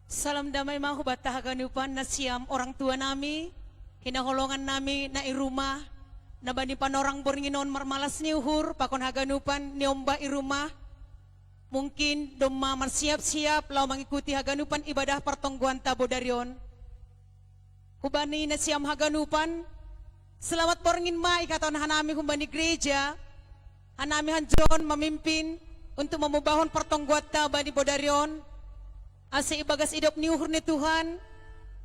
Salam damai mahu batahaganupan na siyam orang tua nami, hinaholongan nami na irumah, na bani panorang bornginon marmalas ni uhur, pakon haganupan ni omba irumah, mungkin doma marsiap-siap lau mengikuti haganupan ibadah pertongguan tabo darion. Hubani na siyam haganupan, selamat borngin ma ikaton hanami humbani gereja, hanami hanjon memimpin untuk memubahon pertongguan tabo di bodarion. Asa ibagas idop ni uhur ni Tuhan,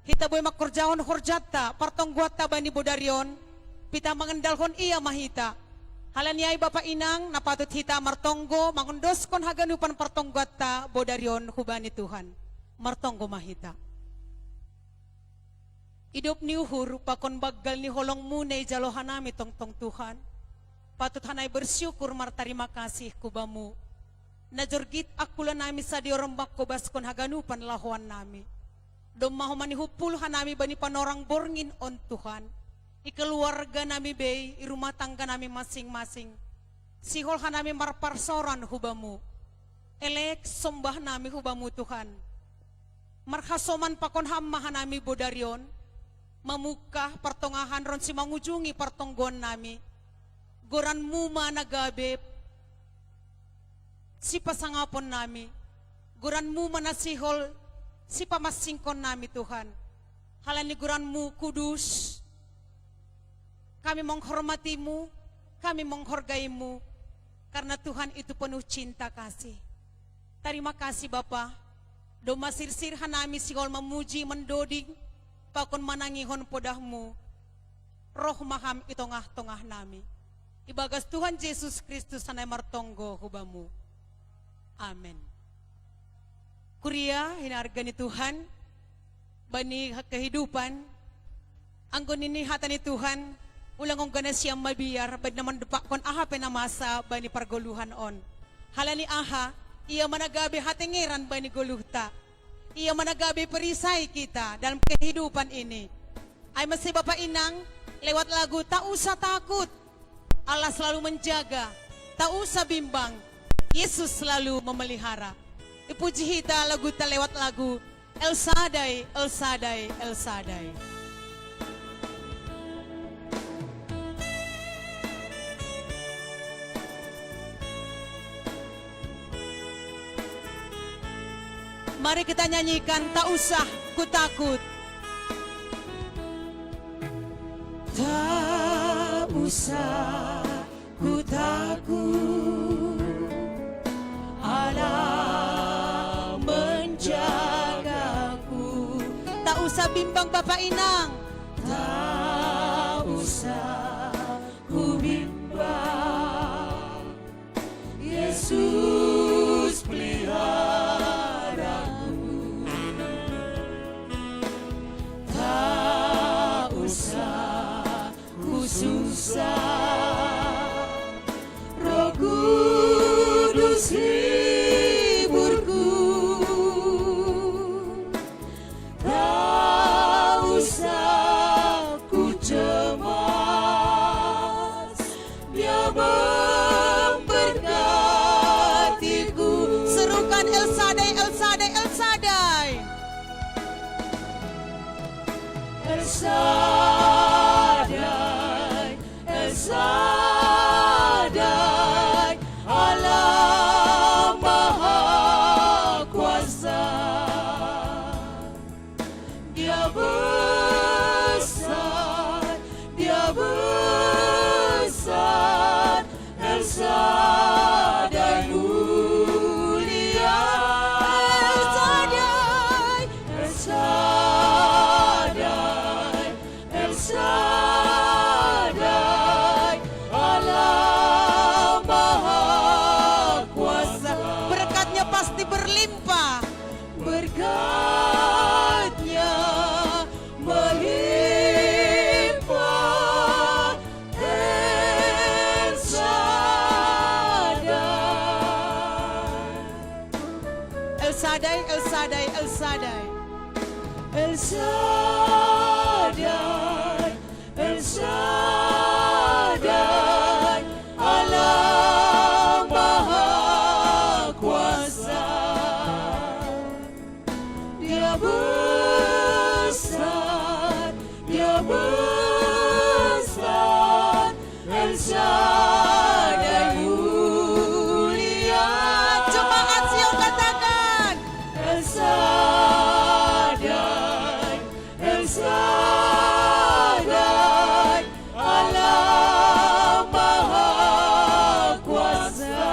kita boleh makorjahon horjata partongguata bani bodarion, pita mengendalhon iya mahita. Halaniai Bapak Inang napatut hita martonggo mangundoskon haganupan partongguata bodarion hubani Tuhan, martonggo mahita. Idop ni uhur pakon bagal ni holong munay jalohanami tong Tuhan, patut hanay bersyukur martarima kasih kubamu. Najorgit akula nami sa diorambak ko baskon haganupan lahuan nami. Domaho manihupul hanami bani panorang borngin on Tuhan. Ikeluarga nami bay, irumah tangga nami masing-masing. Sihol hanami marparsoran hubamu. Elek sombah nami hubamu Tuhan. Marhasoman pakon hamma hanami bodarion. Mamukah pertongahan ron si mangujungi partonggon nami. Goran muma nagabeb. Si pasangapon nami, guranmu manasihol, si pamasingkon nami Tuhan. Halani guranmu kudus, kami menghormatimu, kami menghargaimu, karena Tuhan itu penuh cinta kasih. Terima kasih Bapa, doma sirsir hanami sihol memuji mendoding, pakon manangihon podahmu, roh maham itongah-tongah nami. Ibagas Tuhan Yesus Kristus sanai martonggo hubamu. Amin. Kuria hinargani Tuhan, bani kehidupan, anggon ini hatani Tuhan, ulang ong gana siyang mabiar, bad naman dupakon aha penamasa bani pargoluhan on. Halani aha, iya managabi hatingiran bani goluhta, iya managabi perisai kita dalam kehidupan ini. Ay masih Bapak Inang, lewat lagu tak usah takut, Allah selalu menjaga, tak usah bimbang, Yesus selalu memelihara. Ipuji hita lagu ta lewat lagu El Shaddai, El Shaddai, El Shaddai. Mari kita nyanyikan tak usah ku takut. Tak usah ku takut, Allah menjagaku. Tak usah bimbang Bapak Inang, tak usah ku bimbang, Yesus peliharaku. Tak usah ku susah, Roh Kudus hiburku. Tak usah ku cemas, Dia memberkatiku. Serukan El Shaddai, El Shaddai, El Shaddai. El Shaddai, El Shaddai, Allah Maha Kuasa. Dia besar, Dia besar, El Shaddai mulia. El Shaddai, El Shaddai, El Shaddai, Allah Maha Kuasa. Berkatnya pasti berlimpah, berkatnya melimpah. El Shaddai, El Shaddai, El Shaddai, El Shaddai, El Shaddai, El Shaddai, Allah Maha Kuasa. Dia besar, El Shaddai mulia. Jemaat Sion katakan, El Shaddai, El Shaddai, Allah Maha Kuasa.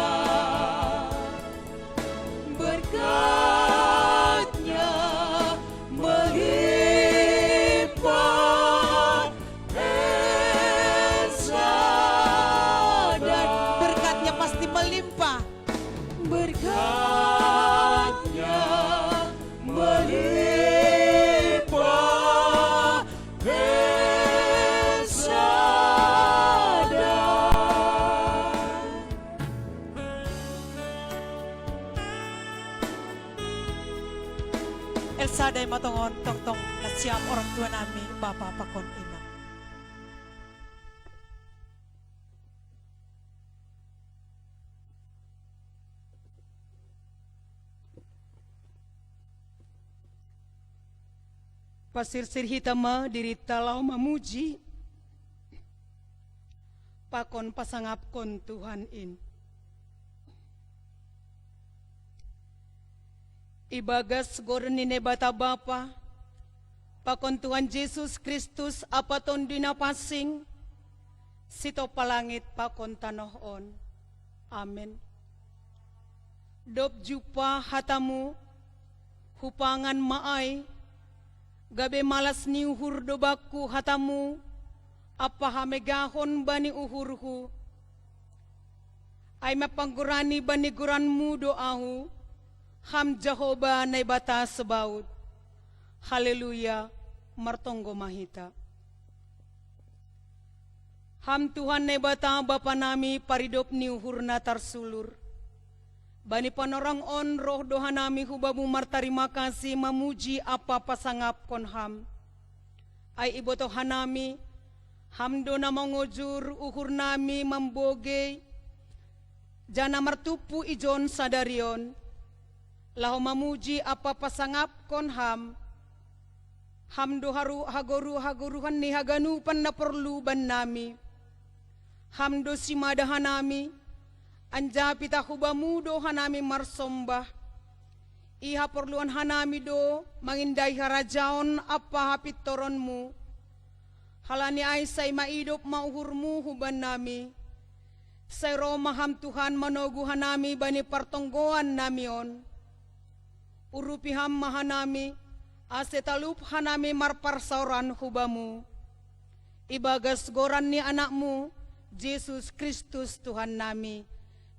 Berkat-Nya melimpah, El Shaddai. berkatnya pasti melimpah. Berkat-Nya melimpah, El Shaddai. El Shaddai matongon tong-tong nasiam orang tua nami Bapa pakon ina. Pasir-sir hitama diritalau mamuji pakon pasangapkon Tuhan in. Ibagas gornine bata Bapa pakon Tuhan Yesus Kristus apaton dinapasing sito palangit pakon tanohon. Amen. Dop jupa hatamu hupangan maay gabe malas ni uhur dobaku hatamu apa hamegahon bani uhurhu ay mapanggurani bani guranmu doahu ham Jehovah nay bata sebaut. Haleluya, martonggo mahita. Ham Tuhan nay bata Bapa nami paridop ni uhurna tarsulur. Bani panorang on roh doha nami hubamu martarima kasih mamuji apa pasangap kon ham. Ay iboto hanami ham do na mangojur uhur nami mamboge jana martupu ijon sadarion. Laho mamuji apa pasangap kon ham. Ham do haru hagoruhan ni haganupan na perlu ban nami. Ham do simadahan nami. Anja pita hubamu do hanami marsombah. Iha perluan hanami do mangindai harajaon apa hapit toronmu. Halani ay say maidop mauhurmu huban nami. Say Roma ham Tuhan manogu hanami bani partonggoan namion. Urupi ham mahanami asetalup hanami marparsauran hubamu. Ibagas goran ni anakmu Yesus Kristus Tuhan nami.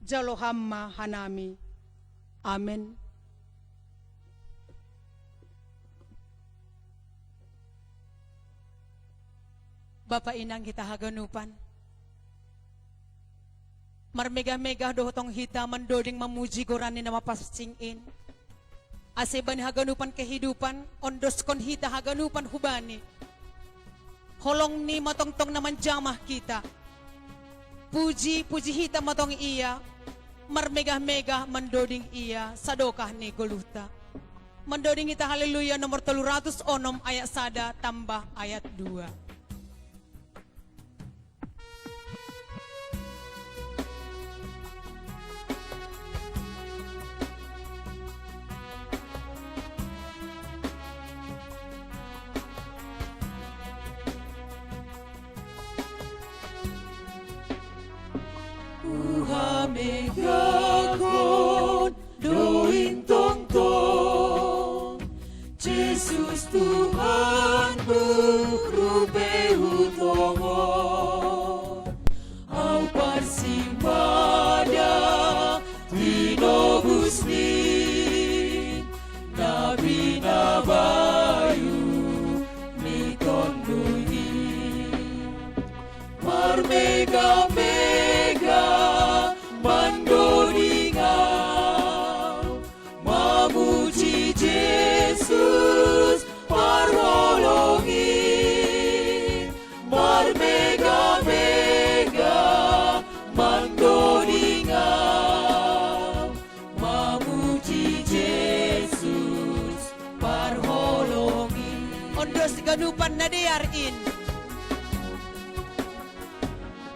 Jalohamma hanami. Amen. Bapak inang kita haganupan. Marmegah-megah dohotong hita mendoding memuji gorani nama pascingin. Aseban haganupan kehidupan, ondos kon hita haganupan hubani. Holong ni matongtong naman jamah kita. Puji hita matong iya. Marmegah-megah mendoding iya sadokah ni goluta. Mendoding kita haleluya nomor 306 ayat sada tambah ayat 2. Megakon doin tong tong Jesus Tuhan berupe hutongon au parsimpada tinobus ni nabi nabayu mikon dui marmega-mega mandodingau mamuji Yesus parholongi ondos ganupan na diarin.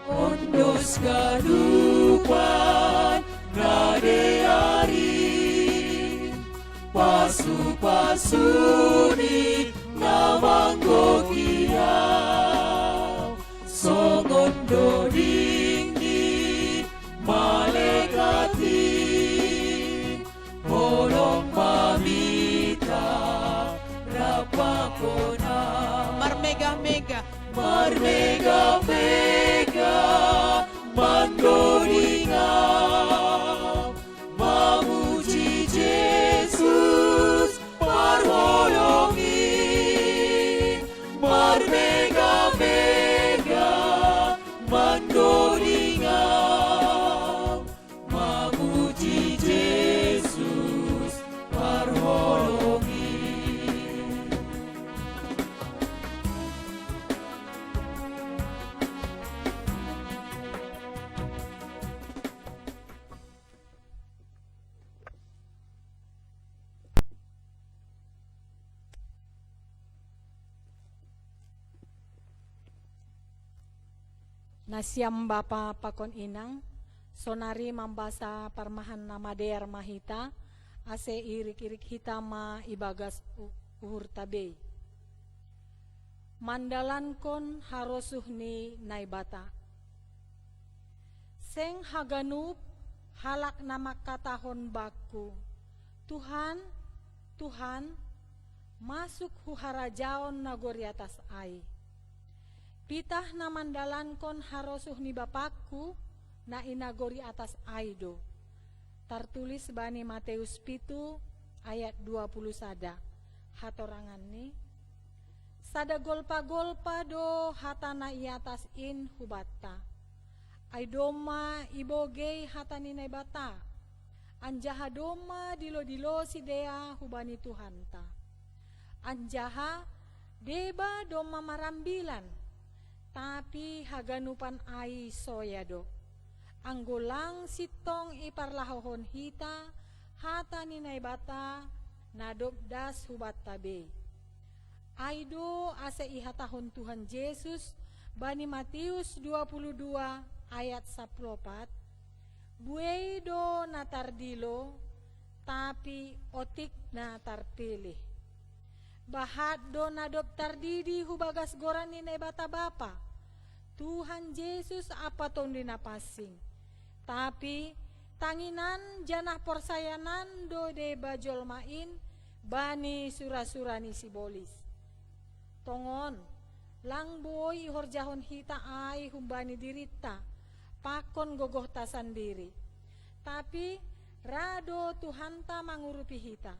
Ondos ganupan na diarin, pasu-pasuni na manggokiaw, songondo dingdi malekati, holong mamita rapakona, Marmega-mega, marmega-mega mandodingaw, mamuji Jesus parholongi, marmega-mega mandodingaw, mamuji Jesus parholongi. Nasiam Bapa pakon inang, sonari mambasa parmahan nama dear mahita, ase irik-irik hitama ibagas uhur tabe. Mandalan kon harosuh ni naibata. Seng haganup halak nama katahon baku. Tuhan, Tuhan, masuk huharajaon nagori atas ai. Pitah na mandalan kon harosuh ni bapakku na inagori atas aido. Tertulis bani Matius 7 ayat 20 sada. Hatorangan ni. Sada golpa-golpa do hatana iatas in hubata. Aidoma ibogei hatani naibata. Anjaha doma dilo-dilo si dea hubani Tuhanta. Anjaha deba doma marambilan. Tapi haganupan ai soyado. Anggolang sitong iparlahohon hita, hata ni naibata, nadobdas hubat tabe. Aido ase ihatahon Tuhan Yesus, bani Matius 22 ayat 14, buei do natardilo, tapi otik na tarpilih. Bahat do nadob tardidi hubagas goran ni naibata bapa. Tuhan Yesus apa ton dinapasing. Tapi tanginan janah porsayanan do de bajol main bani sura-surani sibolis. Tongon lang boy horjahon hita ai humbani dirita pakon gogoh ta sandiri. Tapi rado Tuhanta mangurupi hita.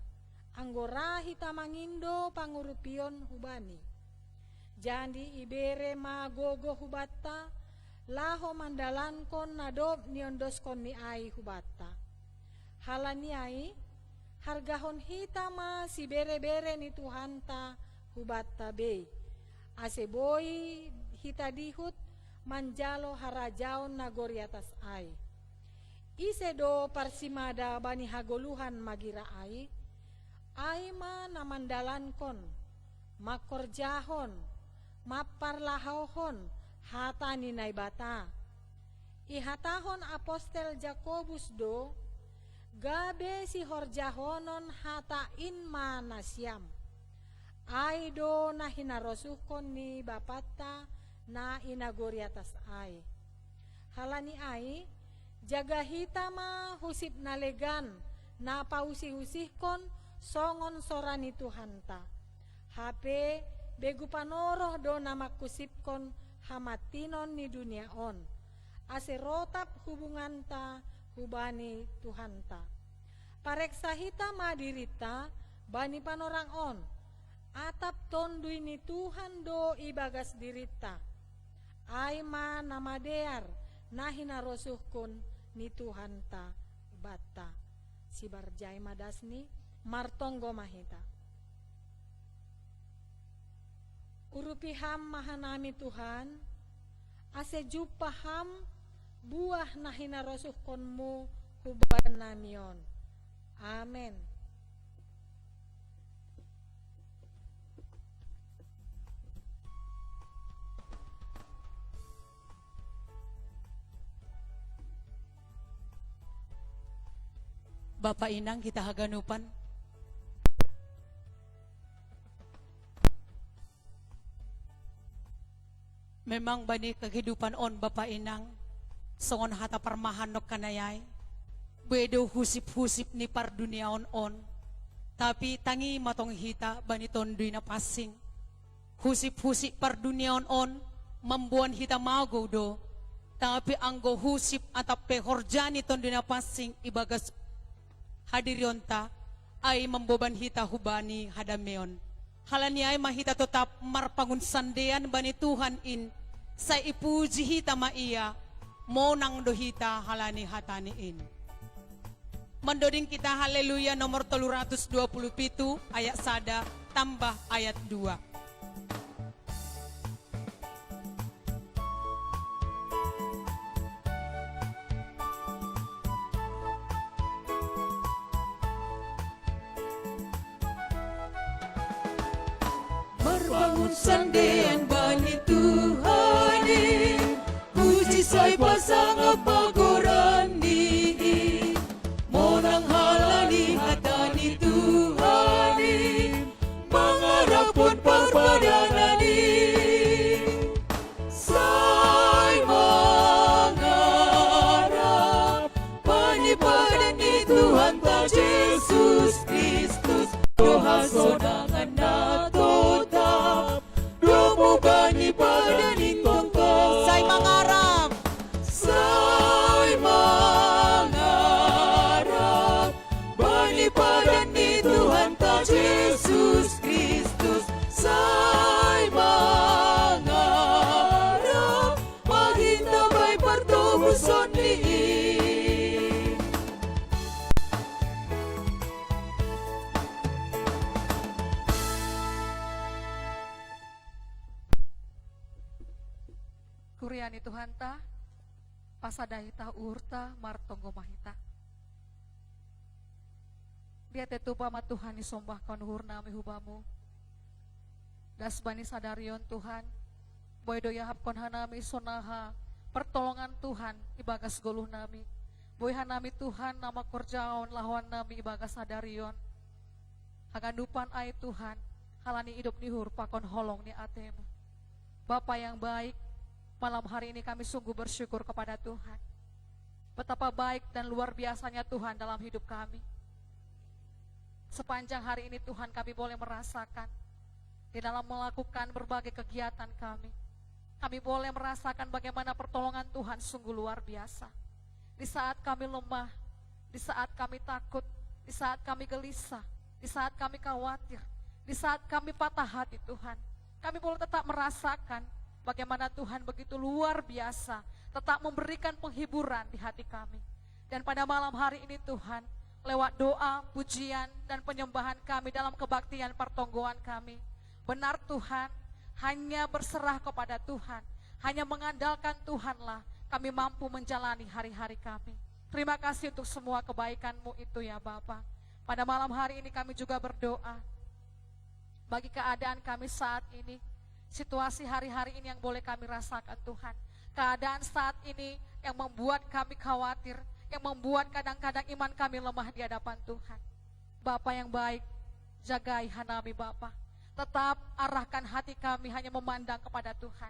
Anggora hita mangindo pangurupion hubani. Jadi ibere magogo hubata, laho mandalan kon nadob niondos kon ni ai hubata. Halani ai, hargahon hita ma si bere-bere ni Tuhanta hubata be. Ase boy hita dihut manjalo harajaon nagori atas ai. Ise do parsimada bani hagoluhan magira ai ma namandalan kon, makorjahon, maparlahohon hata ni naibata. Ihatahon apostel Jakobus do, gabe si horjahonon hata in manasyam. Ay do na hinarosuhkon ni bapata na inagori atas ay. Halani ay, jaga hitama husip nalegan na pausi-husihkon songon sorani Tuhanta. Hape begu panoroh do namak kusipkon hamatinon ni dunia on. Ase rotap hubunganta hubani Tuhanta. Pareksa hita madirita bani panorang on. Atap tondui ni Tuhan do ibagas dirita. Aima namadear nahina rosuhkun ni Tuhanta bata. Sibarjai madasni martonggo mahita. Urupiham mahanami Tuhan, ase jupaham buah nahina rosuhkonmu huban namion. Amen. Bapak Inang kita haganupan. Memang bani kehidupan on Bapak Inang, songon hata parmahanok kanayay, bedo husip-husip ni par dunia on, tapi tangi matong hita bani tondoy na passing, husip-husip par dunia on, mambuan hita mago do, tapi anggo husip atap pehorjani tondoy na passing ibagas hadirionta ay mamboban hita hubani hadameon. Halani ay mahita tetap marpangun sandean bani Tuhan in sa ipuji hita maiya monang dohita halani hatani in. Mendoding kita haleluya nomor 327 ayat sada tambah ayat 2. Marbangun sandean bani Tuhani, puji say pasang pagorani, monang halani hatani Tuhani, mangarapon parpadanani. Say mangarap panipadani Tuhan ta Jesus Kristus, doha sodangan nato bani padani tongko. Say mangarap, Say mangarap bani padani Tuhan ta Jesus Kristus. Say mangarap mahintabay partubuson liin. Kuriani Tuhan ta, pasadahita urta martonggo mahita. Dia tetupa ma Tuhan isombah kanuhur nami hubamu. Das bani sadarion Tuhan, boy doya hapkon hanami sonaha, pertolongan Tuhan ibagas goluh nami. Boy hanami Tuhan nama korjaon lawan nami ibagas sadarion. Hagandupan ay Tuhan, halani hidup nihur pakon holong ni atemu. Bapa yang baik, malam hari ini kami sungguh bersyukur kepada Tuhan. Betapa baik dan luar biasanya Tuhan dalam hidup kami. Sepanjang hari ini Tuhan kami boleh merasakan di dalam melakukan berbagai kegiatan kami. Kami boleh merasakan bagaimana pertolongan Tuhan sungguh luar biasa. Di saat kami lemah, di saat kami takut, di saat kami gelisah, di saat kami khawatir, di saat kami patah hati Tuhan. Kami boleh tetap merasakan bagaimana Tuhan begitu luar biasa, tetap memberikan penghiburan di hati kami. Dan pada malam hari ini Tuhan, lewat doa, pujian, dan penyembahan kami dalam kebaktian pertonggoan kami, benar Tuhan, hanya berserah kepada Tuhan, hanya mengandalkan Tuhanlah kami mampu menjalani hari-hari kami. Terima kasih untuk semua kebaikan-Mu itu ya Bapa. Pada malam hari ini kami juga berdoa bagi keadaan kami saat ini, situasi hari-hari ini yang boleh kami rasakan Tuhan. Keadaan saat ini yang membuat kami khawatir, yang membuat kadang-kadang iman kami lemah di hadapan Tuhan. Bapa yang baik, jagai hanami Bapa. Tetap arahkan hati kami hanya memandang kepada Tuhan.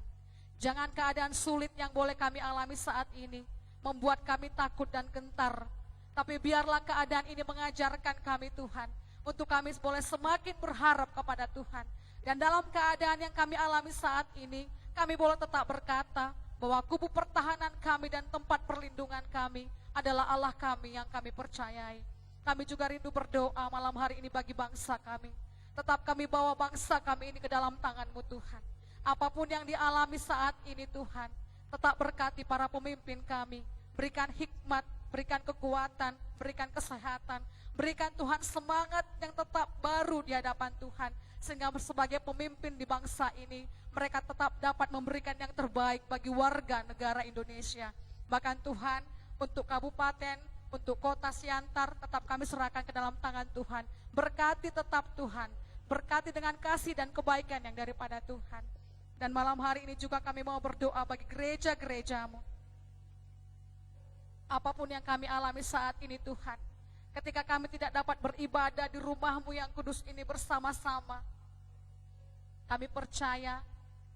Jangan keadaan sulit yang boleh kami alami saat ini membuat kami takut dan gentar. Tapi biarlah keadaan ini mengajarkan kami Tuhan, untuk kami boleh semakin berharap kepada Tuhan. Dan dalam keadaan yang kami alami saat ini, kami boleh tetap berkata bahwa kubu pertahanan kami dan tempat perlindungan kami adalah Allah kami yang kami percayai. Kami juga rindu berdoa malam hari ini bagi bangsa kami. Tetap kami bawa bangsa kami ini ke dalam tangan-Mu Tuhan. Apapun yang dialami saat ini Tuhan, tetap berkati para pemimpin kami. Berikan hikmat, berikan kekuatan, berikan kesehatan, berikan Tuhan semangat yang tetap baru di hadapan Tuhan. Sehingga sebagai pemimpin di bangsa ini, mereka tetap dapat memberikan yang terbaik bagi warga negara Indonesia. Bahkan Tuhan, untuk kabupaten, untuk kota Siantar, tetap kami serahkan ke dalam tangan Tuhan. Berkati tetap Tuhan, berkati dengan kasih dan kebaikan yang daripada Tuhan. Dan malam hari ini juga kami mau berdoa bagi gereja-gereja-Mu. Apapun yang kami alami saat ini Tuhan, ketika kami tidak dapat beribadah di rumah-Mu yang kudus ini bersama-sama. Kami percaya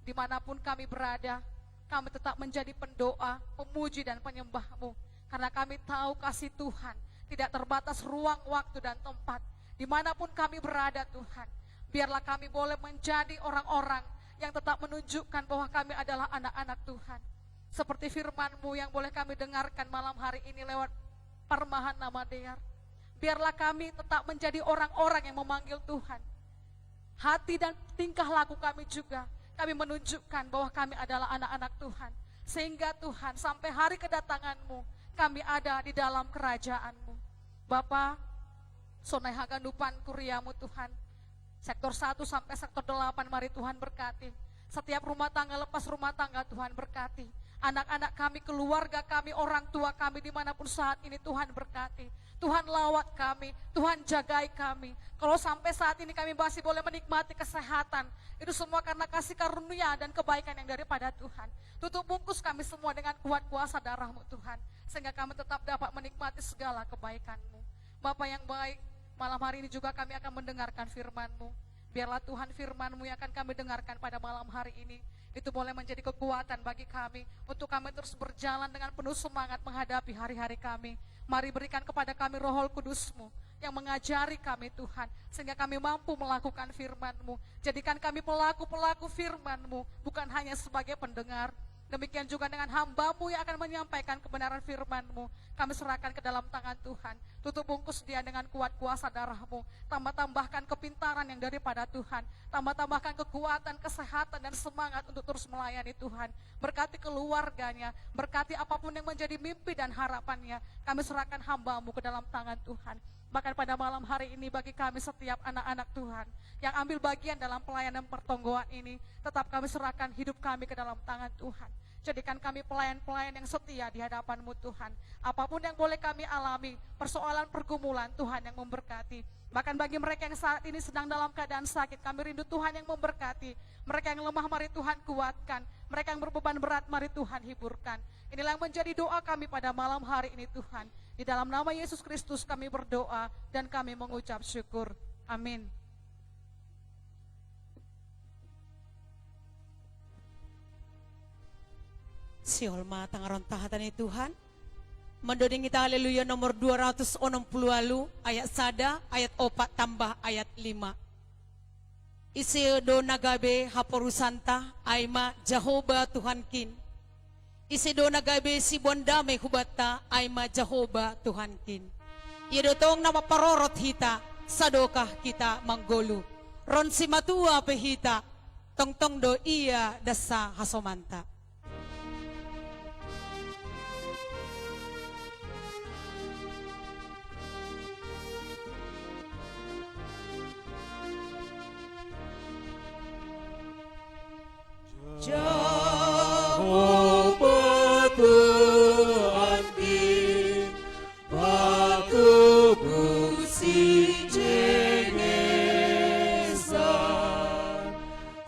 dimanapun kami berada, kami tetap menjadi pendoa, pemuji dan penyembah-Mu. Karena kami tahu kasih Tuhan tidak terbatas ruang, waktu dan tempat. Dimanapun kami berada Tuhan, biarlah kami boleh menjadi orang-orang yang tetap menunjukkan bahwa kami adalah anak-anak Tuhan. Seperti firman-Mu yang boleh kami dengarkan malam hari ini lewat Parmahan Namadear. Biarlah kami tetap menjadi orang-orang yang memanggil Tuhan. Hati dan tingkah laku kami juga, kami menunjukkan bahwa kami adalah anak-anak Tuhan. Sehingga Tuhan, sampai hari kedatangan-Mu, kami ada di dalam kerajaan-Mu. Bapa, Sonai Haganupan Kuriamu Tuhan, sektor 1 sampai sektor 8, mari Tuhan berkati. Setiap rumah tangga, lepas rumah tangga Tuhan berkati. Anak-anak kami, keluarga kami, orang tua kami dimanapun saat ini Tuhan berkati. Tuhan lawat kami, Tuhan jagai kami. Kalau sampai saat ini kami masih boleh menikmati kesehatan, itu semua karena kasih karunia dan kebaikan yang daripada Tuhan. Tutup bungkus kami semua dengan kuat kuasa darah-Mu Tuhan, sehingga kami tetap dapat menikmati segala kebaikan-Mu. Bapa yang baik, malam hari ini juga kami akan mendengarkan firman-Mu. Biarlah Tuhan firman-Mu yang akan kami dengarkan pada malam hari ini, itu boleh menjadi kekuatan bagi kami, untuk kami terus berjalan dengan penuh semangat menghadapi hari-hari kami. Mari berikan kepada kami Roh Kudus-Mu yang mengajari kami Tuhan, sehingga kami mampu melakukan firman-Mu. Jadikan kami pelaku-pelaku firman-Mu, bukan hanya sebagai pendengar. Demikian juga dengan hamba-Mu yang akan menyampaikan kebenaran firman-Mu. Kami serahkan ke dalam tangan Tuhan. Tutup bungkus dia dengan kuat kuasa darah-Mu. Tambah-tambahkan kepintaran yang daripada Tuhan. Tambah-tambahkan kekuatan, kesehatan, dan semangat untuk terus melayani Tuhan. Berkati keluarganya, berkati apapun yang menjadi mimpi dan harapannya. Kami serahkan hamba-Mu ke dalam tangan Tuhan. Bahkan pada malam hari ini bagi kami setiap anak-anak Tuhan yang ambil bagian dalam pelayanan pertonggoan ini, tetap kami serahkan hidup kami ke dalam tangan Tuhan. Jadikan kami pelayan-pelayan yang setia di hadapan-Mu Tuhan. Apapun yang boleh kami alami, persoalan pergumulan, Tuhan yang memberkati. Bahkan bagi mereka yang saat ini sedang dalam keadaan sakit, kami rindu Tuhan yang memberkati. Mereka yang lemah, mari Tuhan kuatkan. Mereka yang berbeban berat, mari Tuhan hiburkan. Inilah yang menjadi doa kami pada malam hari ini Tuhan. Di dalam nama Yesus Kristus kami berdoa dan kami mengucap syukur. Amin. Siol mata ngaron tahatan Tuhan. Mendoding kita haleluya nomor 260 ayat sada ayat 4 tambah ayat 5. Isi do nagabe haporusanta aima Jehovah Tuhan kin. Isi do nagabe si bondame hubata aima Jehovah Tuhan kin. Ido tong nama parorot hita sadokah kita manggolu. Ron si matua pehita tong tong do iya dasa hasomanta. Jehovah Tuhan kin, aku busi jengesan,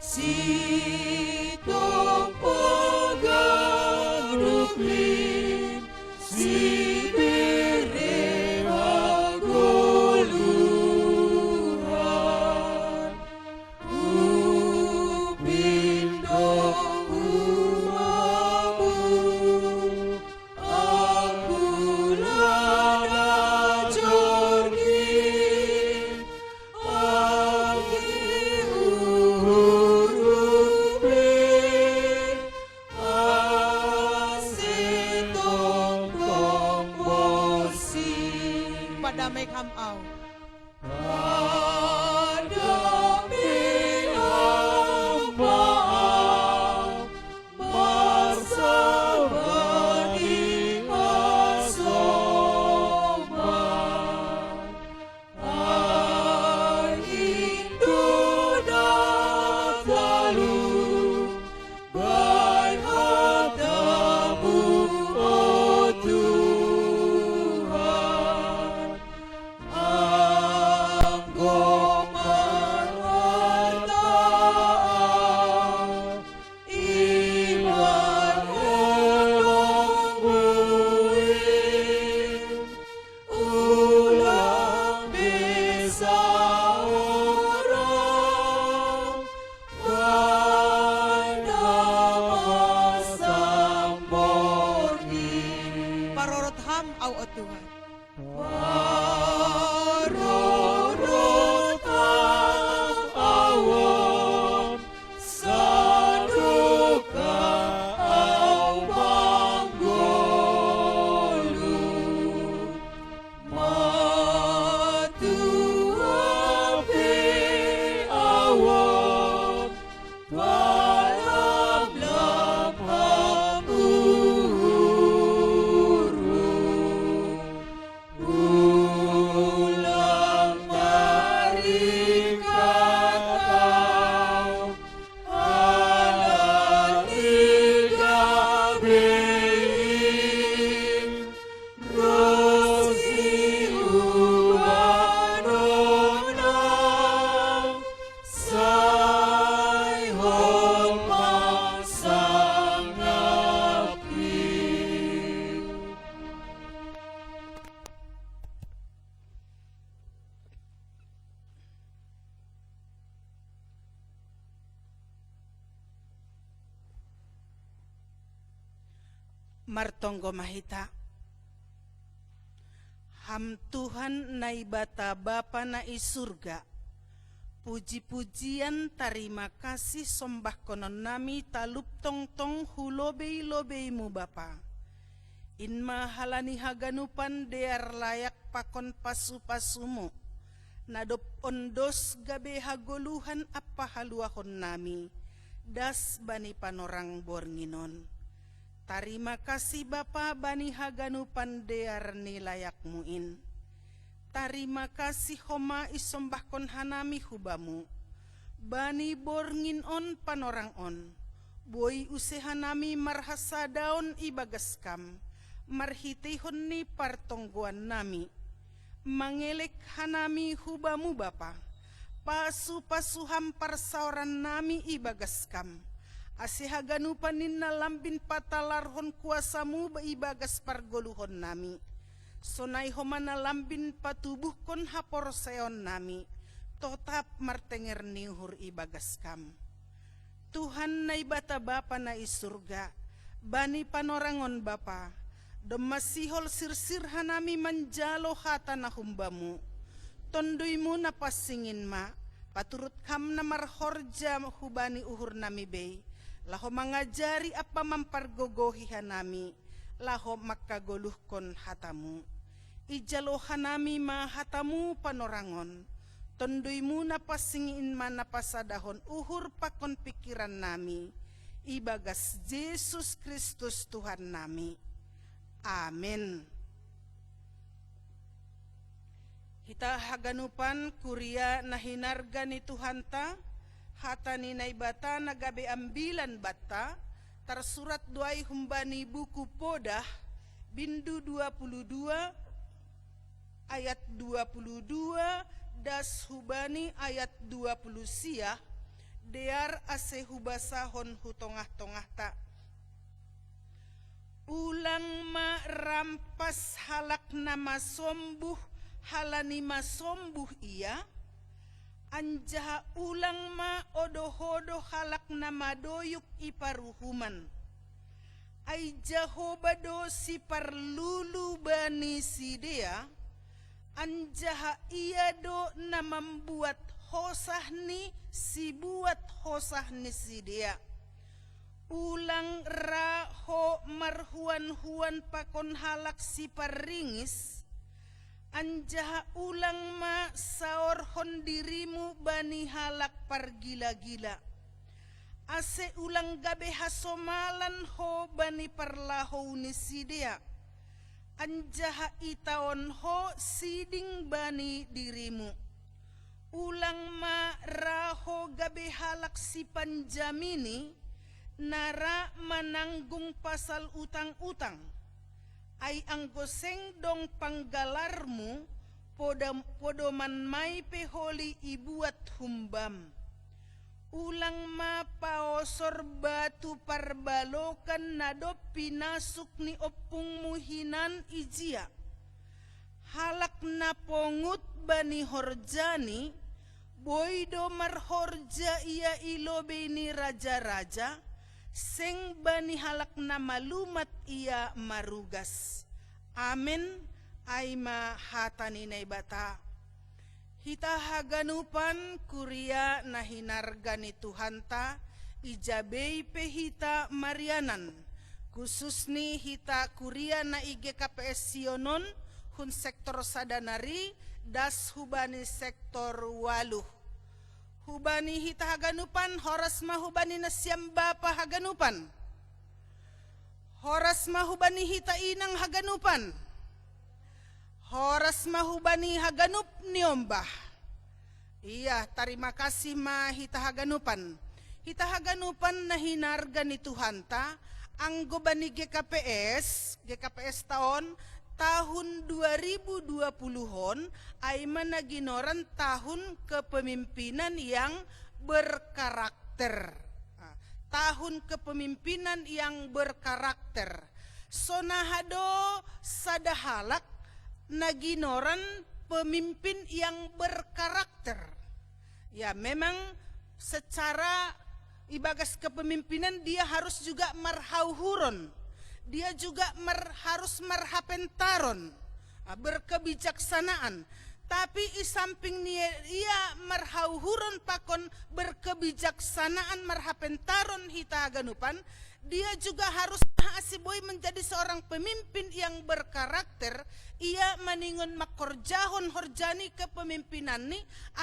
si tompogan ruplin, si bereha goluhan, upindo umamu, akulana jorgin, agi urupin, asetong martonggo mahita. Ham Tuhan naibata Bapa na isurga, puji-pujian tarima kasih sombah konon nami talup tong-tong hulobei-lobeimu Bapa. Inma halani haganupan dear layak pakon pasu-pasumu, nadop ondos gabe hagoluhan apa haluahon nami, das bani panorang bornginon. Tarima kasih Bapa bani haganupan dear ni layak muin. Tarima kasih homa isombah kon hanami hubamu. Bani borngin on panorang on. Boy usehanami marhasa daun ibagas kam. Marhitihon ni partongguan nami. Mangelek hanami hubamu Bapa. Pasu-pasu hampar sauran nami ibagas kam. Asihaganupan ninna lambin patalarhon kuasamu ibagas pargoluhon nami. Sonai homana lambin patubuh kon hapor seon nami. Totap martenger nihur ibagas kam. Tuhan na ibata Bapa na isurga. Bani panorangon Bapa. Demasihol sirsir hanami manjalo hata na humbamu. Tonduymu na pasingin ma. Paturut kam na marhorja hubani uhur nami bay. Laho mangajari apa mampargogohi hanami, laho makagoluh kon hatamu. Ijalo hanami ma hatamu panorangon, tonduymu na pasingin ma na pasadahon uhur pakon pikiran nami, ibagas Yesus Kristus Tuhan nami. Amin. Hita haganupan kuria nahinarga ni Tuhan ta, hata ni naibata nagabe ambilan bata, tersurat duai humbani buku Podah, bindu 22, ayat 22, das hubani ayat 20 siah, dear ase hubasahon hutongah-tongah ta. Ulang ma rampas halak nama sombuh, halani ma sombuh iya, anjaha ulang ma odo-hodo halak nama doyuk iparuhuman. Ai jahobado si parlulu bani sidea, anjaha ia do na membuat hosahni si buat hosahni sidea. Ulang raho marhuan-huan pakon halak si paringis, anjaha ulang ma saorhon dirimu bani halak pargila-gila. Ase ulang gabe hasomalan ho bani parlaho ni sidea. Anjaha itaon ho siding bani dirimu. Ulang ma raho gabe halak si panjamini, nara mananggung pasal utang-utang. Ay ang goseng dong panggalarmu, podoman may peholi ibuat humbam. Ulang mapaosor batu parbalokan nadop pinasuk ni opung muhinan ijia. Halak na pongut bani horjani, boydo marhorja ia ilobe ni raja-raja, seng bani halak na malumat ia marugas. Amin. Ay mahatani na ibata. Hita haganupan kuria na hinarga ni Tuhan ta, ijabay pehita marianan. Khusus ni hita kuria na IGKPS Sionon, hun sektor sadanari, das hubani sektor waluh. Hubani hita haganupan, horas mahubani na siyam Bapa haganupan. Horas mahubani hita inang haganupan. Horas mahubani haganup niombah. Iya, terima kasih ma hita haganupan. Hita haganupan na hinarga ni Tuhan ta, ang gobani GKPS tahun 2020-hon ay managinoran tahun kepemimpinan yang berkarakter. Tahun kepemimpinan yang berkarakter. Sonahado sadahalak naginoran pemimpin yang berkarakter. Ya memang secara ibagas kepemimpinan dia harus juga marhauhuron. dia juga harus marhapentaron, berkebijaksanaan. Tapi i samping ia marhauhuron pakon berkebijaksanaan marhapentaron hita haganupan, dia juga harus asiboy menjadi seorang pemimpin yang berkarakter. Ia maningon makorjahon horjani kepemimpinan ni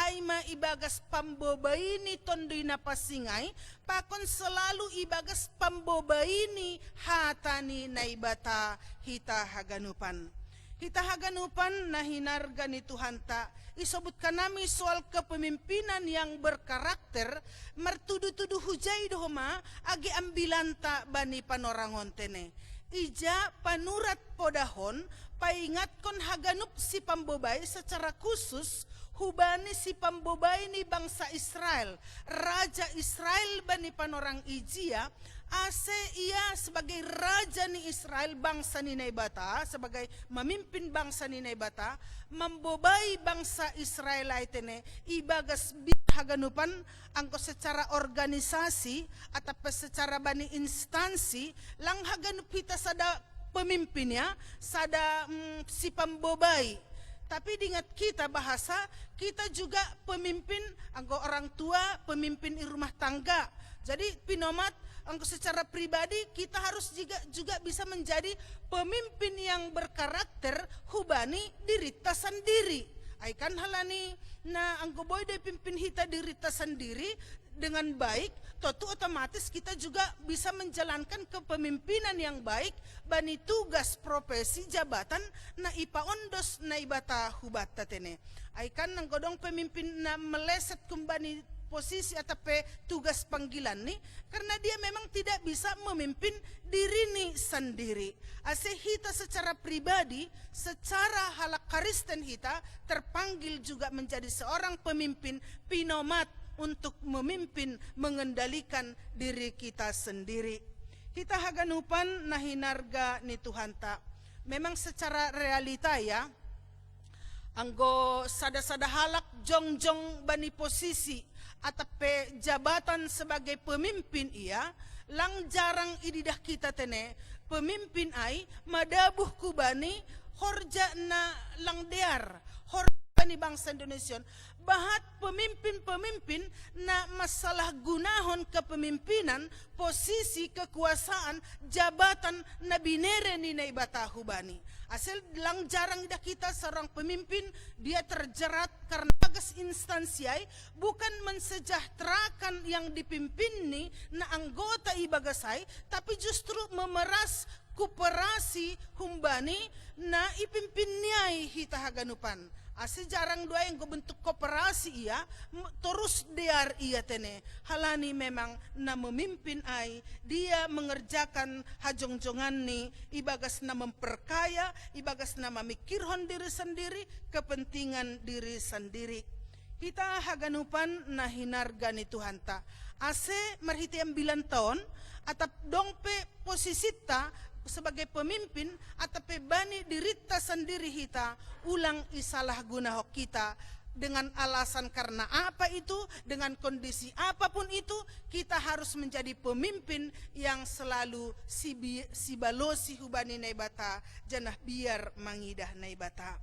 aima ibagas pambobaini tondoi napasingai pakon selalu ibagas pambobaini hatani naibata hita haganupan. Hita haganupan na hinarga ni Tuhan ta, isobutkan nami soal kepemimpinan yang berkarakter, mertudu-tudu hujay dohoma, agi ambilanta bani panorangon tene. Ija panurat podahon, paingatkon haganup si pambobay secara khusus, hubani si pambobay ni bangsa Israel, Raja Israel bani panorang ijia, ase ia sebagai raja ni Israel, bangsa ni Naibata, sebagai memimpin bangsa ni Naibata, membobai bangsa Israel itene ibagas haganupan angko secara organisasi atau secara bani instansi lang haganup kita sada pemimpinnya, sada si pembobai. Tapi diingat kita bahasa, kita juga pemimpin, angko orang tua, pemimpin di rumah tangga. Jadi pinomat, angko secara pribadi kita harus juga bisa menjadi pemimpin yang berkarakter, hubani dirita sendiri. Aikan halani na angko boy de pimpin hita dirita sendiri dengan baik, tentu otomatis kita juga bisa menjalankan kepemimpinan yang baik bani tugas profesi jabatan na ipa ondos na ibata hubata tene. Aikan nang godong pemimpin na meleset kembali posisi atau tugas panggilan nih, karena dia memang tidak bisa memimpin diri nih sendiri. Ase hita secara pribadi, secara halak Kristen hita terpanggil juga menjadi seorang pemimpin pinomat untuk memimpin, mengendalikan diri kita sendiri. Kita haganupan nahinarga ni Tuhan ta. Memang secara realita ya, anggo sada-sada halak jong-jong bani posisi atau jabatan sebagai pemimpin ia, lang jarang ididah kita tene, pemimpin ai madabuh kubani horja na lang dear, horja bani bangsa Indonesia. Bahat pemimpin-pemimpin na masalah gunahon kepemimpinan, posisi kekuasaan, jabatan na binere ni naibata hubani. Asal lang jarang dah kita seorang pemimpin, dia terjerat karena bagas instansiai bukan mensejahterakan yang dipimpin ni na anggota ibagasai, tapi justru memeras koperasi humbani na ipimpin niai hita haganupan. Ase jarang dua yang bentuk koperasi ia, terus dear ia tene. Halani memang na memimpin ai, dia mengerjakan hajong-jongan ni, ibagas na memperkaya, ibagas na memikirhon diri sendiri, kepentingan diri sendiri. Kita haganupan na hinarga ni Tuhan ta. Ase marhiti 9 tahun, atap dongpe posisita, sebagai pemimpin atau bani dirita sendiri hita ulang isalah guna hok kita dengan alasan karena apa itu, dengan kondisi apapun itu, kita harus menjadi pemimpin yang selalu sibalosi hubani naibata janah biar mangidah naibata.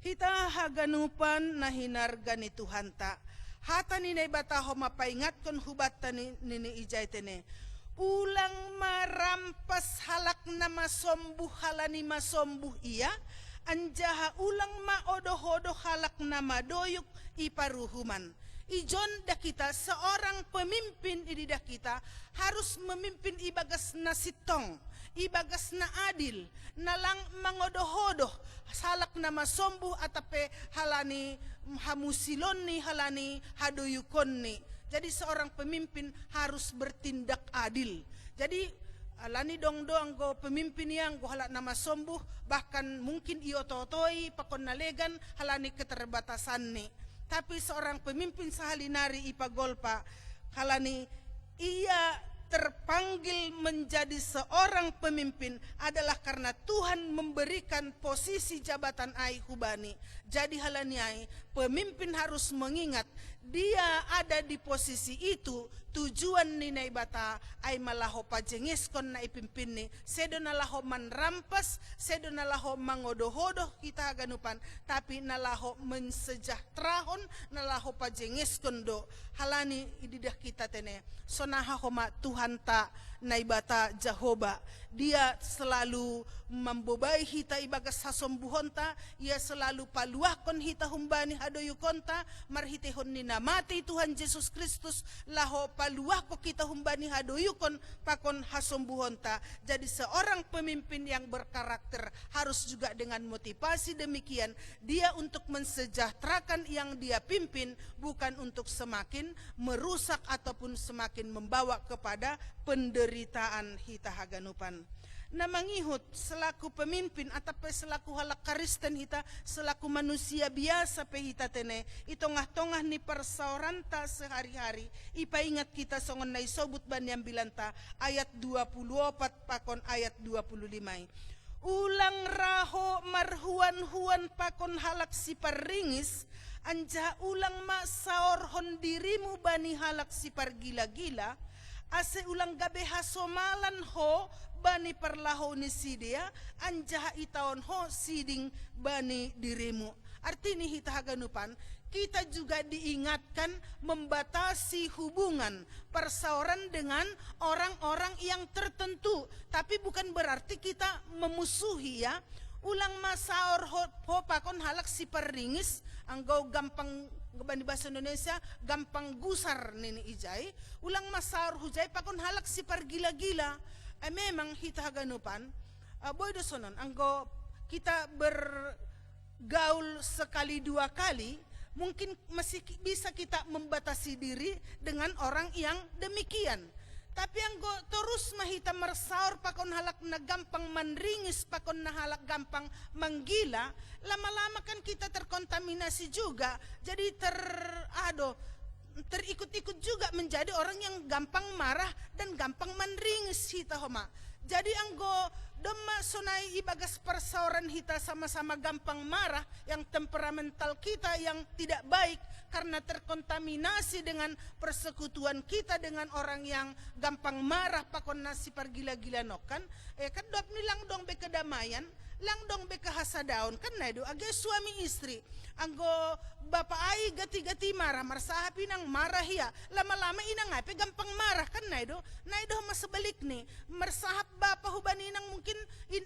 Hita haganupan nahinarga ni Tuhan ta hata ni naibata homa paingatkan hubata ni ijay tene. Ulang marampas halak na masombuh halani masombuh ia, anjaha ulang maodoh-odoh halak na madoyuk iparuhuman. Ijon dah kita seorang pemimpin dah kita harus memimpin ibagas na sitong, ibagas na adil, nalang mangodoh-odoh halak na masombuh atape halani hamusilon ni halani hadoyukon ni. Jadi seorang pemimpin harus bertindak adil. Jadi alani dong-dong go pemimpin yang go halak nama sombuh, bahkan mungkin iototoi pakon nalegan halani keterbatasan ni. Tapi seorang pemimpin sahalinari ipagolpa halani ia terpanggil menjadi seorang pemimpin adalah karena Tuhan memberikan posisi jabatan ai hubani. Jadi halani ai pemimpin harus mengingat dia ada di posisi itu, tujuan ni na ibata ay malaho pajenges kon na ipimpin ni, sedo nalaho manrampas, sedo nalaho mangodohodoh kita ganupan, tapi nalaho mensejahterahon, nalaho pajenges kondo, halani ididah kita tene, sonaha homa Tuhan ta na ibata Jehovah, dia selalu membobai hita ibagas hasombuhonta, ia selalu paluahkon hita humbani hadoyukonta, marhitehon ni namati Tuhan Yesus Kristus, laho paluah ko kita humbani hadoyukon pakon hasombuhonta. Jadi seorang pemimpin yang berkarakter harus juga dengan motivasi demikian, dia untuk mensejahterakan yang dia pimpin, bukan untuk semakin merusak ataupun semakin membawa kepada penderitaan hita haganupan. Na mangihut selaku pemimpin atau selaku halak Kristen hita, selaku manusia biasa pe hita tene, itongah-tongah ni persauranta sehari-hari, ipaingat kita songon na isobut baniam bilanta ayat 24 pakon ayat 25. Ulang raho marhuan-huan pakon halak si paringis, anja ulang ma saorhon dirimu bani halak si pargila-gila, ase ulang gabe hasomalan ho bani perlaho ni sidia, anjaha itaon ho siding bani dirimu. Artinya hita haganupan, kita juga diingatkan membatasi hubungan persauran dengan orang-orang yang tertentu, tapi bukan berarti kita memusuhi ya. Ulang masaor ho pakon halak si paringis, anggo gampang bani bahasa Indonesia gampang gusar nini ijay, ulang masaor hujay pakon halak si pargila-gila. Memang hita haganupan, boy dosonon, anggo kita bergaul sekali dua kali, mungkin masih bisa kita membatasi diri dengan orang yang demikian. Tapi anggo terus mahita mersaur pakon halak na gampang manringis, pakon na halak gampang manggila, lama-lama kan kita terkontaminasi juga, jadi terikut-ikut juga menjadi orang yang gampang marah dan gampang manringis hita homa. Jadi anggo doma sonai ibagas persauran hita sama-sama gampang marah, yang temperamental kita yang tidak baik karena terkontaminasi dengan persekutuan kita dengan orang yang gampang marah pakon nasi pargila-gila nokan, kan dop nilang dong be kedamaian, lang dong be kahasadaon kan naido age suami istri. Anggo bapak ai gati-gati marah, marsahapi nang marah ya, lama-lama inang ape gampang marah kan naido mas sebalik nih, mersahap bapak hubani nang mungkin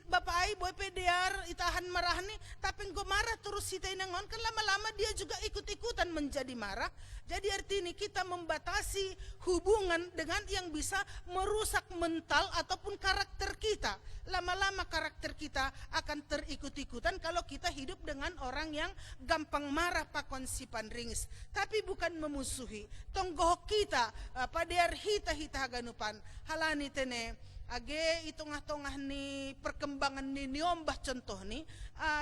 bapak ai boy pedear itahan marah nih, tapi engko marah terus hita inangon kan lama-lama dia juga ikut-ikutan menjadi marah. Jadi artinya kita membatasi hubungan dengan yang bisa merusak mental ataupun karakter kita. Lama-lama karakter kita akan terikut-ikutan kalau kita hidup dengan orang yang gampang marah pakon si panringis. Tapi bukan memusuhi. Tonggoh kita padear hita haganupan halani tene age itongah-tongah ni perkembangan ni niombah contoh ni,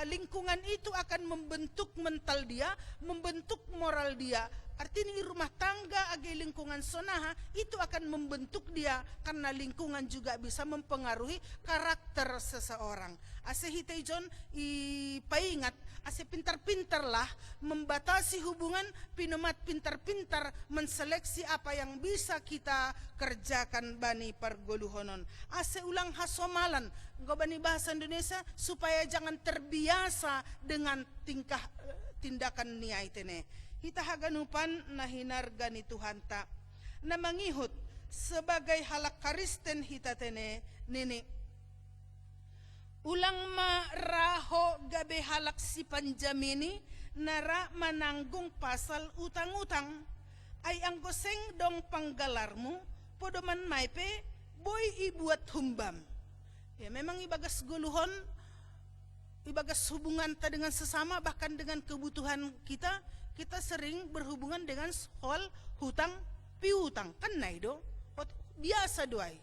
lingkungan itu akan membentuk mental dia, membentuk moral dia. Artinya rumah tangga age lingkungan sonaha itu akan membentuk dia, karena lingkungan juga bisa mempengaruhi karakter seseorang. Ase hitaijon ipaingat, ase pintar-pintarlah membatasi hubungan, pinomat pintar-pintar menseleksi apa yang bisa kita kerjakan bani pergoluhonon. Ase ulang hasomalan, bani bahasa Indonesia, supaya jangan terbiasa dengan tindakan niai tene. Hita haganupan na hinargani Tuhan ta, na mangihut sebagai halak Kristen hita tene nini. Ulang ma raho gabe halak si panjamini nara mananggung pasal utang-utang, ay ang goseng dong panggalarmu podoman maipe boy ibuat humbam. Ya memang ibagas guluhon, ibagas hubungan ta dengan sesama, bahkan dengan kebutuhan kita sering berhubungan dengan soal hutang piutang kan naido biasa doai.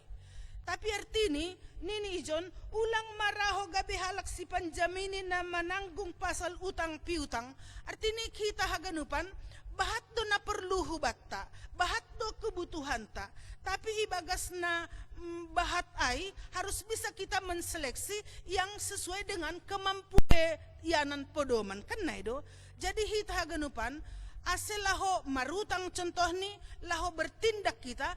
Tapi artini nini ijon ulang maraho gabe halak si panjamini na mananggung pasal utang piutang, artini kita haganupan bahat do na perlu hubatta, bahat do kebutuhan ta, tapi ibagas na bahat ai harus bisa kita menseleksi yang sesuai dengan kemampuan yanan podoman kan naido. Jadi hita haganupan ase laho marutang contoh ni laho bertindak kita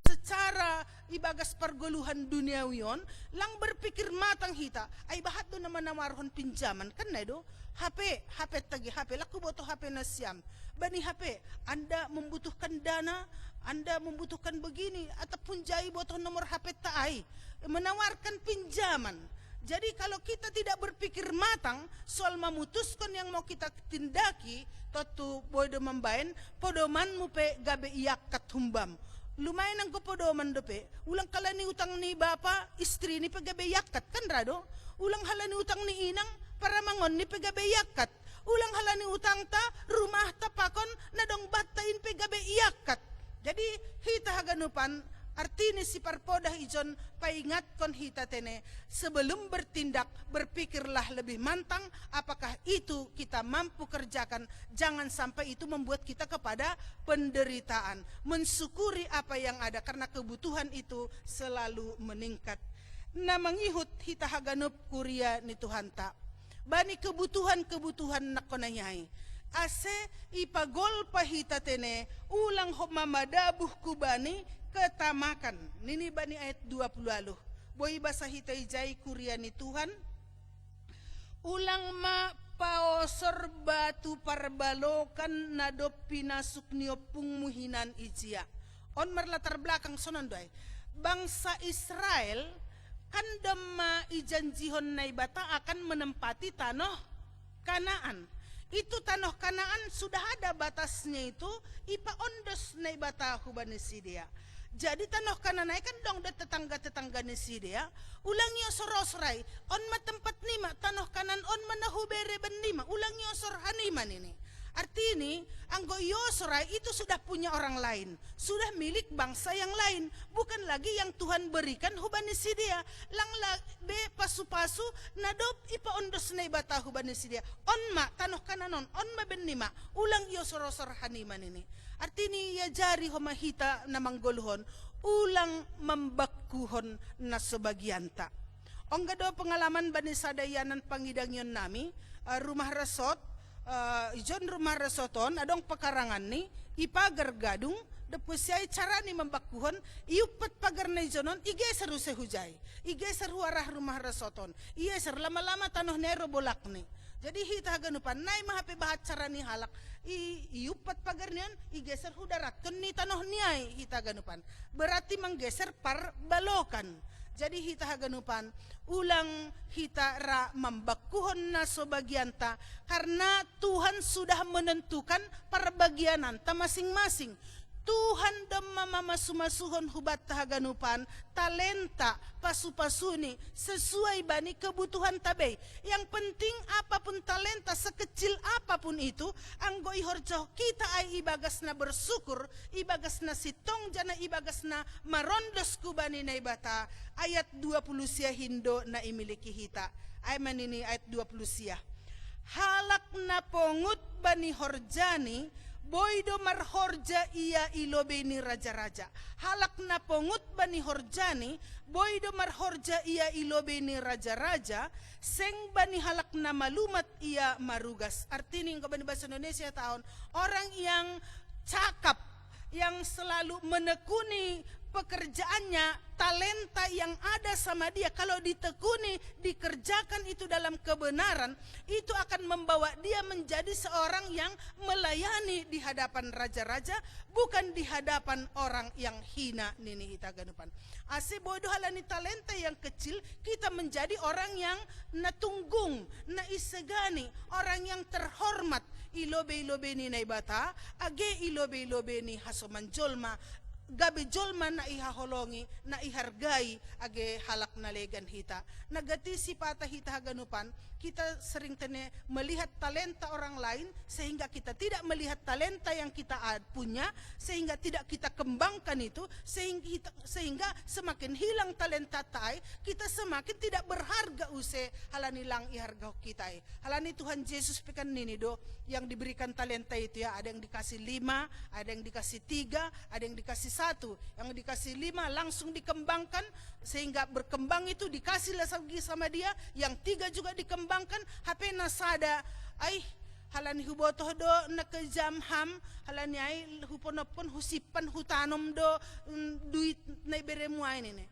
secara ibagas pergoluhan duniawion lang berpikir matang hita ay bahat do naman namarhon pinjaman kan na do HP tagi HP laku boto HP na siam bani HP Anda membutuhkan dana, Anda membutuhkan begini ataupun jai boto nomor HP taai menawarkan pinjaman. Jadi kalau kita tidak berpikir matang soal memutuskan yang mau kita tindaki totu bodo membain podoman mupe gabe iyakat humbam. Lumayan ang kepodoman dope. Ulang kala ni utang ni bapa, istri ni pegabe yakat kan rado. Ulang hala ni utang ni inang para mangon ni pegabe yakat. Ulang hala ni utang ta rumah ta pakon nadong batain pegabe yakat. Jadi hita haganupan artinya si parpodah ijon paingat kon hita tene sebelum bertindak berpikirlah lebih mantang apakah itu kita mampu kerjakan, jangan sampai itu membuat kita kepada penderitaan. Mensyukuri apa yang ada karena kebutuhan itu selalu meningkat. Namangihut hita haganup kuria ni Tuhan ta bani kebutuhan nakonayai ase ipagol pahita tene ulang homamadabuh kubani ketamakan. Nini bani ayat 20 lalu. Boy basa hitai jai kuria ni Tuhan. Ulang ma paosor batu parbalokan nadop pinasuk niopung muhinan ijia. On marlatar belakang sonon doy. Bangsa Israel kan dema ijanjihon naibata akan menempati tanah Kanaan. Itu tanah Kanaan sudah ada batasnya itu ipa ondos naibata hubani sidia. Jadi tanah Kanaan kan dong de tetangga-tetangga ni sidia. Ulangnya sorosrai on ma tempat nima tanah Kanaan on manahubere ben nima ulangnya sor haniman ini. Arti ini, anggo Yosrai itu sudah punya orang lain, sudah milik bangsa yang lain, bukan lagi yang Tuhan berikan hubani sidia. Lang be pasu-pasu nadop ipa ondos nei bata hubani sidia. On ma tanah Kananon, on ma benima, ulang Yosorosor haniman ini. Arti ini ya jari homahita na manggoluhon, ulang membakuhon na sebagian ta. Ongga do pengalaman bani sadayanan pangidangyon nami, rumah resort. Ijon rumah resoton adong pekarangan ni ipagar gadung depusiai cara ni membakuhon iupat pagar na ijonon igeser usehujai igeser arah rumah resoton igeser lama-lama tanah nero bolak ni. Jadi hita ganupan nai mahape bahat cara ni halak iupat pagar nian igeser hudarat kun ni tanah niai hita ganupan berarti menggeser par balokan. Jadi hita haganupan ulang hita ra membakuhon na sebagian ta karena Tuhan sudah menentukan perbagianan ta masing-masing. Tuhan demama masu-masuhon hubat haganupan talenta pasu-pasuni sesuai bani kebutuhan tabe. Yang penting apapun talenta sekecil apapun itu anggo ihorjo kita ai ibagasna bersyukur ibagasna sitong jana ibagasna marondos kubani naibata ayat 20 sia hindo na imiliki hita. Ay manini ayat 20 sia. Halak na pongut bani horjani boydo marhorja ia ilobeni raja-raja. Halak na pongut bani horjani, boydo marhorja ia ilobeni raja-raja, seng bani halak na malumat ia marugas. Artinya yang bani bahasa Indonesia tahun orang yang cakap, yang selalu menekuni pekerjaannya, talenta yang ada sama dia kalau ditekuni, dikerjakan itu dalam kebenaran, itu akan membawa dia menjadi seorang yang melayani di hadapan raja-raja, bukan di hadapan orang yang hina. Nini hita ganupan. Ase bodoh halani talenta yang kecil, kita menjadi orang yang natunggung, naisegani, orang yang terhormat. Ilobe-ilobe ni naibata, age ilobe-ilobe ni hasoman jolma, gabi jolman na ihaholongi, na ihargai age halak na legan hita. Nagati si pata hita haganupan, kita sering tene melihat talenta orang lain sehingga kita tidak melihat talenta yang kita punya, sehingga tidak kita kembangkan itu, sehingga semakin hilang talenta tay, kita semakin tidak berharga use halani lang iharga kita. Halani Tuhan Yesus pekan nini do yang diberikan talenta itu ya, ada yang dikasih 5, ada yang dikasih 3, ada yang dikasih 1, yang dikasih 5 langsung dikembangkan sehingga berkembang itu dikasih lagi sama dia, yang 3 juga dikembangkan HP nasada halani hubotoh do nakajamham halani ay huponopon husipan hutanom do duit na iberemuay nini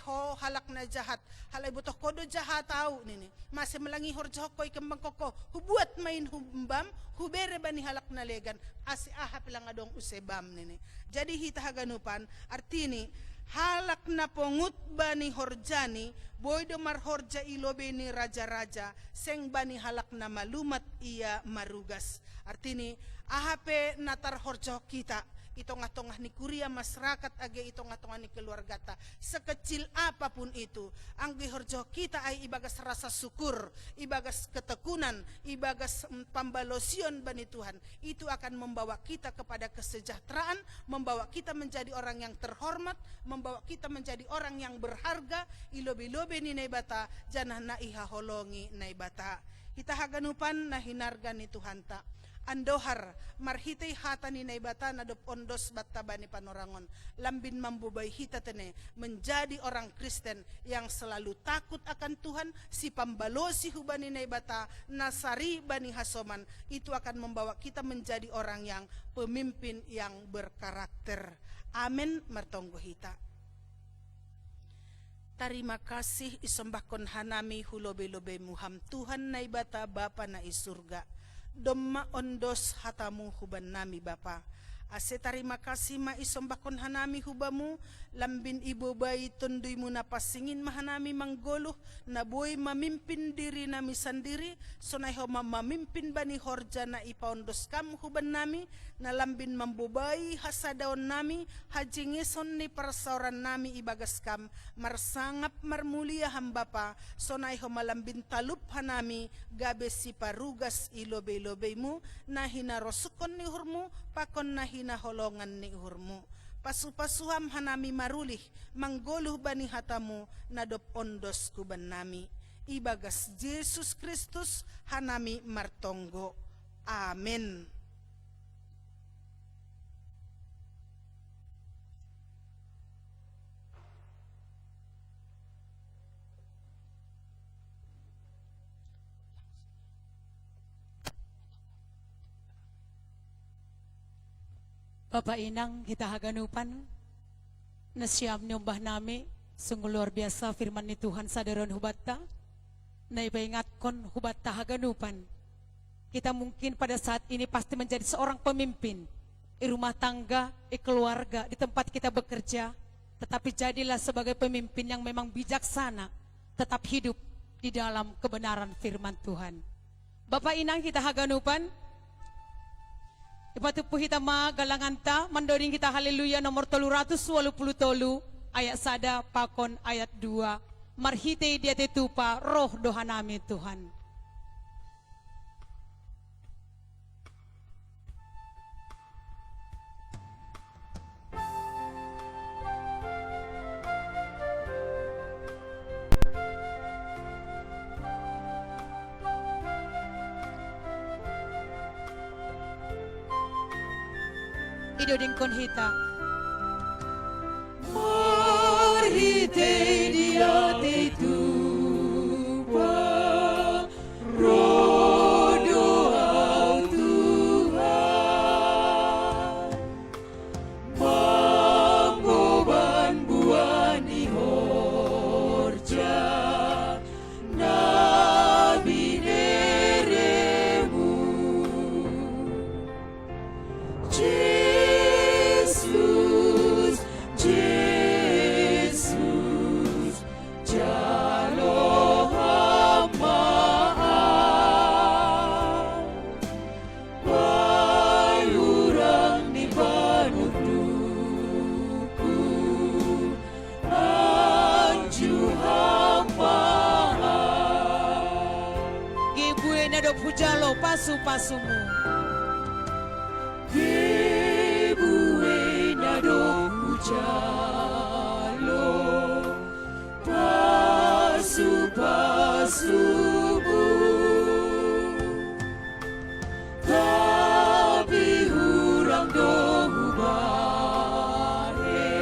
ho halak na jahat halay botoh ko do jahat tau nini masih melangi horjok koy kembang koko hubuat main humbam hubere bani halak na legan asi ahap lang adong usebam nini jadi hita haganupan artini halak na pongut bani horjani boy do marhorja ilobe ni raja-raja seng bani halak na malumat ia marugas artini ahape natar horjo kita itong-atongah ni kuria masyarakat age itong-atongah ni keluarga ta sekecil apapun itu ang gihorjo kita ay ibagas rasa syukur ibagas ketekunan ibagas pambalosion bani Tuhan itu akan membawa kita kepada kesejahteraan membawa kita menjadi orang yang terhormat membawa kita menjadi orang yang berharga ilobi-lobi ni naibata janah na iha holongi naibata kita haganupan na hinarga ni Tuhan ta andohar marhitay hata ni naibata na dop ondos batta bani panorangon lambin mambubay hita tene menjadi orang Kristen yang selalu takut akan Tuhan si pambalosi hubani naibata nasari bani hasoman itu akan membawa kita menjadi orang yang pemimpin yang berkarakter amin martonggo hita. Terima kasih isembahkon hanami hulobe-lobe muham Tuhan naibata Bapa na isurga domma ondos hatamu huban nami Bapa ase terima kasih ma isombakon hanami hubamu lambin ibu bayi tunduymu na pasingin mahanami manggoluh na boy mamimpin diri nami sendiri sonay ho mamimpin bani horja na ipaondos kam huban nami na lambin mambubayi hasadaon nami hajingeson ni persauran nami ibagas kam marsangap marmulia hambapa sonay ho malambin talup hanami gabe si parugas ilobe-lobemu na hinarosukon ni hurmu pakon na hinaholongan ni hurmu pasu-pasuham hanami marulih manggoluh bani hatamu nadop ondos kuban nami ibagas Yesus Kristus hanami martonggo amin. Bapak Inang kita haganupan na siyam nyombah nami sungguh luar biasa firman ni Tuhan sadaron hubatta na ipaingatkon hubatta haganupan kita mungkin pada saat ini pasti menjadi seorang pemimpin di rumah tangga, di keluarga, di tempat kita bekerja tetapi jadilah sebagai pemimpin yang memang bijaksana tetap hidup di dalam kebenaran firman Tuhan. Bapak Inang kita haganupan ipatupo kita magalangan ta, mandoring kita haleluya nomor 383 ayat 1 pakon ayat 2. Marhite dia tetupa roh doha nami Tuhan. Idoding kon hita. Marhite dia tetupa roh doa Tuhan mamboban buani horja nabi neremu Jesus, Jesus, jalo hamaan, bayurang ni panutuku, anju hamaan. Gibue na do pujalo pasu-pasumu. Ibuwe na dong jalo pasu-pasumu tapi hurang dong ubare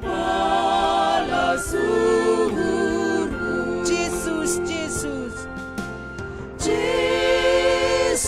malah suhurmu Jesus, Jesus. Jesus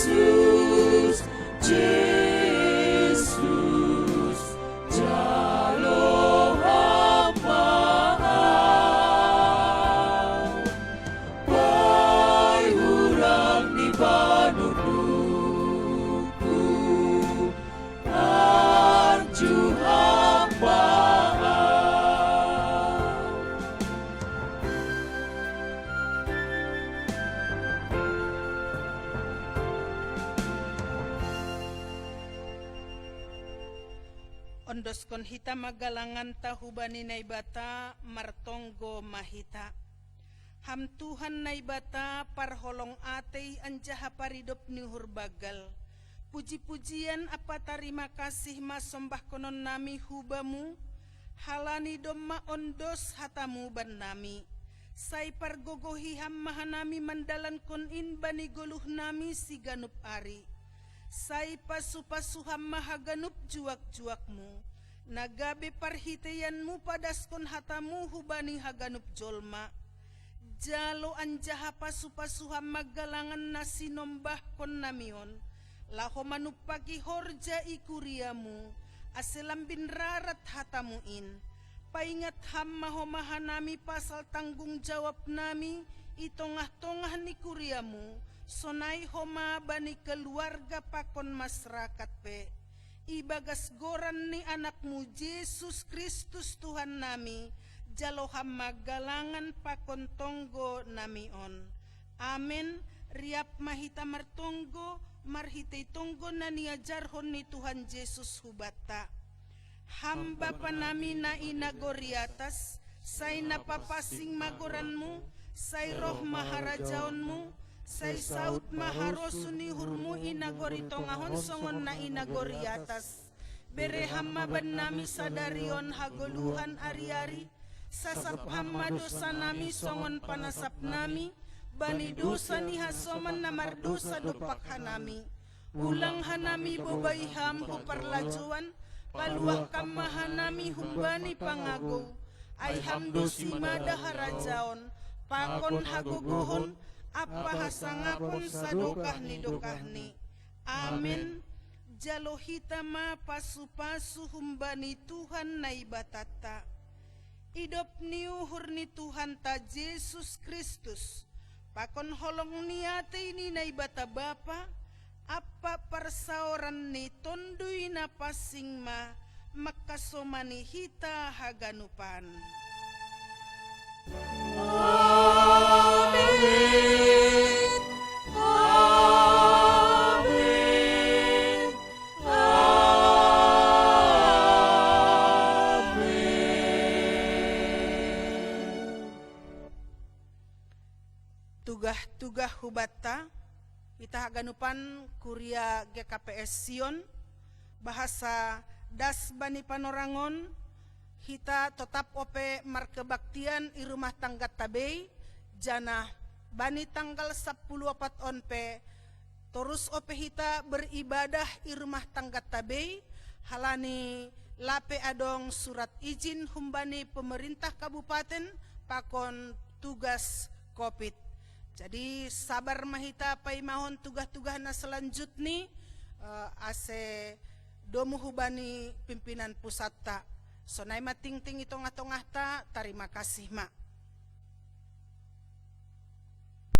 ondoskon hita magalangan ta hubani naibata martonggo mahita. Ham Tuhan naibata parholong atei anjaha paridop ni hurbagal. Puji-pujian apa terima kasih mas sombah konon nami hubamu. Halani domma ondos hatamu ban nami. Sai pargogohi ham mahanami mandalan kon in bani goluh nami si ganup ari. Sai pasu-pasu ham mahaganup juak-juakmu. Nagabe parhiteyanmu padaskon hatamu hubani haganup jolma. Jalo anjaha pasu-pasu ham magalangan nasi nombah kon namion. Laho manupaki horja ikuriamu. Aselambin rarat hatamu in. Paingat ham mahomahanami pasal tanggung jawab nami. Itongah-tongah ni kuriamu. Sonai homa bani keluarga pakon masyarakat pe. Ibagas goran ni anakmu Yesus Kristus Tuhan nami. Jaloham magalangan pakon tonggo nami on. Amin. Riap mahita martonggo. Marhitay tonggo na niajarhon ni Tuhan Yesus hubata. Hamba pa nami na inagoriatas. Say napapasing magoranmu. Say roh maharajaonmu. Say saut maharosu ni hurmu inagoritong ahon songon na inagoriatas. Bereham maban nami sadarion hagoluhan ari-ari. Sasap hamma dosa nami songon panasap nami. Bani dosa ni hasoman na mardosa dupak hanami. Ulang hanami bobayham huparlajuan. Paluak kamahanami humbani pangago. Ay hamdosi madaharajaon. Pakon haguguhon. Apa hasangapon sa dokah ni. Amin. Jalohita ma pasu-pasu humbani Tuhan na ibatata. Idop niuhur ni Tuhan ta Yesus Kristus. Pakon holong niate ini na ibata Bapa. Apa parsaoran ni tonduy na pasing ma. Makasomani hita haganupan. Amen. Amen. Amen. Tugah-tugah hubata. Ita haganupan kuria GKPS Sion. Bahasa das bani panorangon. Hita tetap ope markebaktian i rumah tangga tabei jana bani tanggal 10 onpe terus ope hita beribadah i rumah tangga tabei halani lape adong surat izin humbani pemerintah kabupaten pakon tugas COVID. Jadi sabar mahita paimahon tugas-tugas na selanjutnya ase domu hubani pimpinan pusat ta. Sonai mating-ting itong atong ahta, terima kasih mak.